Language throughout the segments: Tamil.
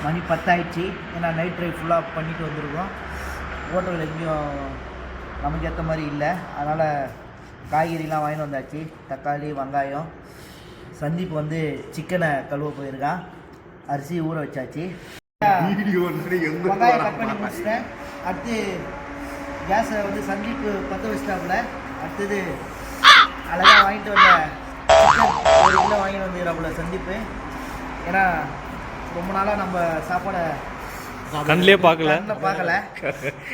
மணி 10 ஆயிடுச்சு. ஏன்னா நைட் ட்ரைவ் ஃபுல்லாக பண்ணிட்டு வந்திருக்கோம். ஹோட்டலில் எங்கேயும் நமக்கு ஏற்ற மாதிரி இல்லை. அதனால் காய்கறிலாம் வாங்கிட்டு வந்தாச்சு. தக்காளி, வெங்காயம். சந்தீப் வந்து சிக்கனை கழுவ போயிருக்கான். அரிசி ஊற வச்சாச்சு. வெங்காயம் கட் பண்ணி முடிச்சிட்டேன். அடுத்து கேஸை வந்து சந்தீப் பற்ற வச்சிட்டாப்புல. அடுத்தது அழகாக வாங்கிட்டு வந்த சிக்கன் 1 கிலோ வாங்கிட்டு வந்துடுறாப்புல சந்தீப்பு. ஏன்னா ரொம்ப நாளாக நம்ம சாப்பாடை கண்ணிலே பார்க்கல.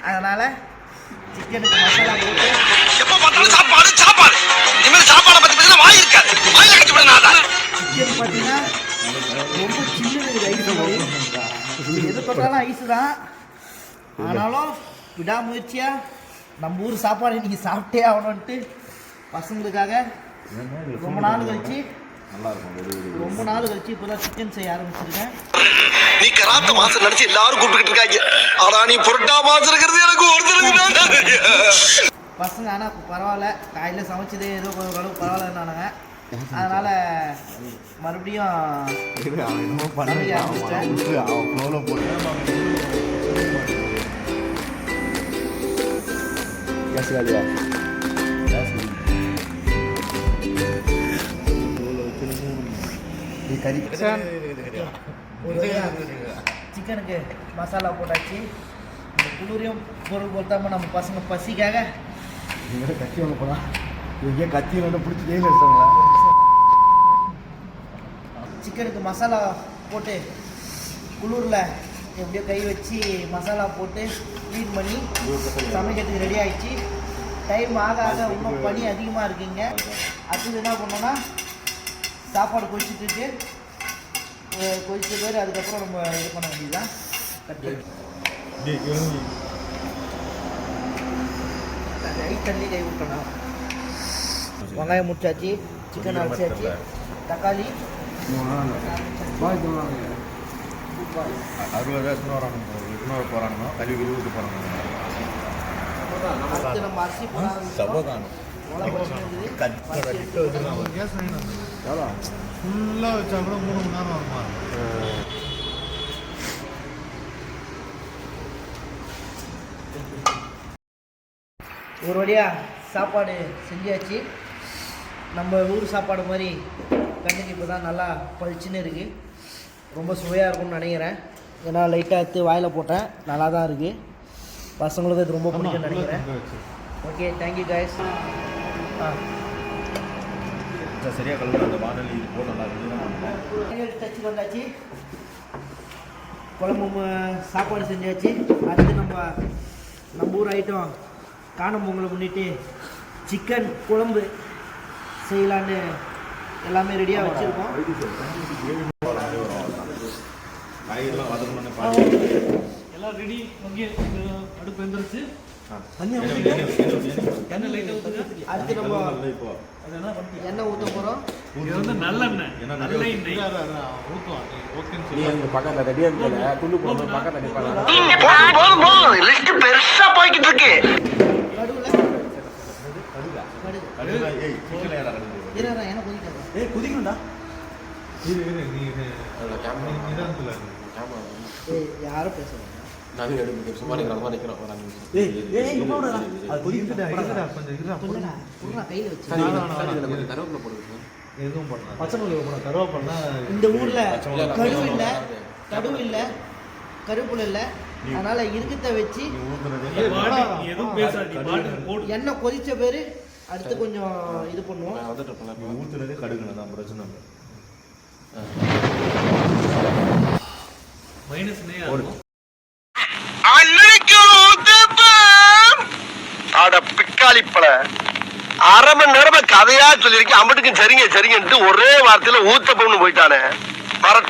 அதனால் சிக்கனுக்கு மசாலா போட்டு சிக்கன் பார்த்தீங்கன்னா ரொம்ப சின்ன ஐஸ் மாதிரி, எது தொட்டாலும் ஐஸு தான். ஆனாலும் விடாமுயற்சியாக நம்ம ஊர் சாப்பாடு இன்றைக்கி சாப்பிட்டே ஆகணுன்ட்டு பசங்களுக்காக ரொம்ப நாள் கழிச்சு இப்போ தான் சிக்கன் செய்ய ஆரம்பிச்சிருக்கேன். நீ கராத்த மாசம் நினைச்சு எல்லாரும் கூப்பிட்டு இருக்காங்க. ஆனா நீ புரட்டா மாசம் இருக்கிறது எனக்கு ஒருத்தருக்கு பசங்க. ஆனால் பரவாயில்ல, காலையில் சமைச்சதே ஏதோ கொஞ்சம் அளவு பரவாயில்லன்னானுங்க. அதனால மறுபடியும் சிக்கனுக்கு மசாலா போட்டாச்சு. இந்த குளிரையும் பொருள் பொறுத்தாமல் நம்ம பசங்க பசிக்காக கத்தி வாங்க போனா இங்கே கத்தி வந்து பிடிச்சி ஜெயில எடுத்தாங்களா. சிக்கனுக்கு மசாலா போட்டு குளிரில் எப்படியோ கை வச்சு மசாலா போட்டு க்ளீன் பண்ணி சமைக்கிறதுக்கு ரெடி ஆகிடுச்சு. டைம் ஆக ஆக இன்னும் பனி அதிகமாக இருக்குங்க. அடுத்தது என்ன பண்ணோன்னா சாப்பாடு கொதிச்சுட்டு கொதிச்ச பேர் அதுக்கப்புறம் நம்ம இது பண்ண வேண்டியதுதான். தண்ணி கை விட்டணும். வெங்காயம் முடிச்சாச்சு, சிக்கன் அரைச்சாச்சு, தக்காளி 60 போகிறானுங்க கல்வி விழுவுக்கு போகிறாங்க. அடுத்து நம்ம அரிசி போட ஃபுல்லாக வச்சா கூட 3 மணி நேரம் வருமா? ஒரு வழியாக சாப்பாடு செஞ்சாச்சு. நம்ம ஊர் சாப்பாடு மாதிரி கண்ணுக்கு இப்போ தான் நல்லா பளிச்சுன்னு இருக்குது. ரொம்ப சுவையாக இருக்கும்னு நினைக்கிறேன். ஏன்னா லைட்டாக எடுத்து வாயில் போட்டேன், நல்லா தான் இருக்குது. பசங்களுக்கு இது ரொம்ப பிடிக்கும்னு நினைக்கிறேன். Okay, thank you guys. சரியாக கலந்து அந்த வானொலி போட்டு டச்சு வந்தாச்சு. குழம்பு சாப்பாடு செஞ்சாச்சு. அடுத்து நம்ம ஊர் ஐட்டம் காணும் பொங்கலை முன்னிட்டு சிக்கன் குழம்பு செய்யலான்னு எல்லாமே ரெடியாக வச்சுருக்கோம். எல்லாம் ரெடி. அங்கே அடுப்பு வந்துருச்சு. அடுத்து நம்ம எண்ணெய் ஊற்ற போகிறோம். இது வந்து நல்லெண்ணெய். பெருசா போய்கிட்டு இருக்கு. குதிக்கணும்டா. யாரும் பேசுவாங்க. இந்த ஊர்ல கடுவு இல்லை, கருவேப்பிலை இல்லை. அதனால இருக்கிறத வச்சு எண்ணெய் கொதிச்ச பேரு அடுத்து கொஞ்சம் இது பண்ணுவோம். ஊத்துறதே கடுகுன தான் பிரச்சனை. பிக்காளிப்பழ 1/2 மணி நேரமா கதையா சொல்லியிருக்கேன். அம்பட்டுக்கும் சரிங்க சரிங்கன்ட்டு ஒரே வார்த்தையில ஊத்தப்பம்னு போயிட்டானே. மறட்டு